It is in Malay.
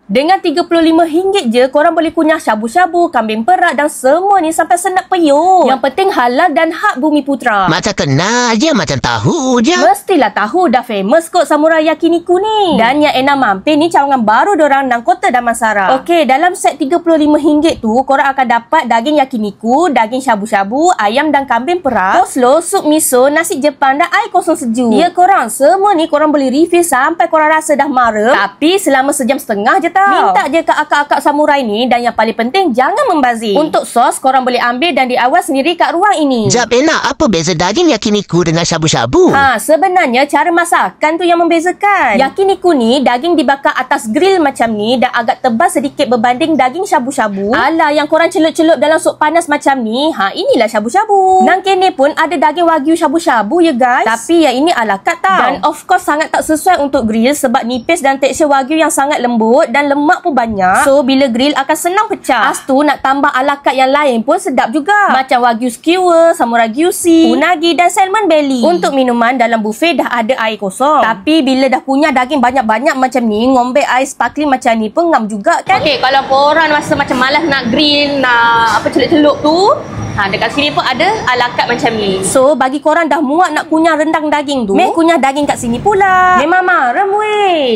Dengan RM35 je, korang boleh kunyah syabu-syabu, kambing perak dan semua ni sampai senak peyuk. Yang penting halal dan hak Bumi Putra. Macam kenal je, macam tahu je. Mestilah tahu, dah famous kot Samurai Yakiniku ni. Dan yang enak mampir ni cawangan baru dorang nang Kota Damansara. Okey, dalam set RM35 tu, korang akan dapat daging yakiniku, daging syabu-syabu, ayam dan kambing perak, coleslaw, sup miso, nasi Jepang dan air kosong sejuk. Ya korang, semua ni korang boleh refill sampai korang rasa dah mara. Tapi selama sejam setengah je tau. Minta je kat akak-akak samurai ni, dan yang paling penting jangan membazir. Untuk sos, korang boleh ambil dan diawal sendiri kat ruang ini. Jap enak, apa beza daging yakiniku dengan syabu-syabu? Sebenarnya cara masakan tu yang membezakan. Yakiniku ni daging dibakar atas grill macam ni dan agak tebal sedikit berbanding daging syabu-syabu. Alah yang korang celup-celup dalam sup panas macam ni, inilah syabu-syabu. Nang kene pun ada daging wagyu syabu-syabu ya guys. Tapi yang ini ala kat tau. Dan of course sangat tak sesuai untuk grill sebab nipis dan tekstur wagyu yang sangat lembut dan lemak pun banyak. So bila grill akan senang pecah. Lepas tu nak tambah ala kat yang lain pun sedap juga. Macam wagyu skewer, samurai gyusi, unagi dan salmon belly. Untuk minuman dalam buffet dah ada air kosong. Tapi bila dah punya daging banyak-banyak macam ni, ngombe air sparkling macam ni pun ngam juga kan. Okey, kalau korang rasa macam malas nak grill, nak celup-celup tu, dekat sini pun ada ala kat macam ni. So bagi korang dah muak nak kunyah rendang daging tu, meh kunyah daging kat sini pula. Memang marem weh.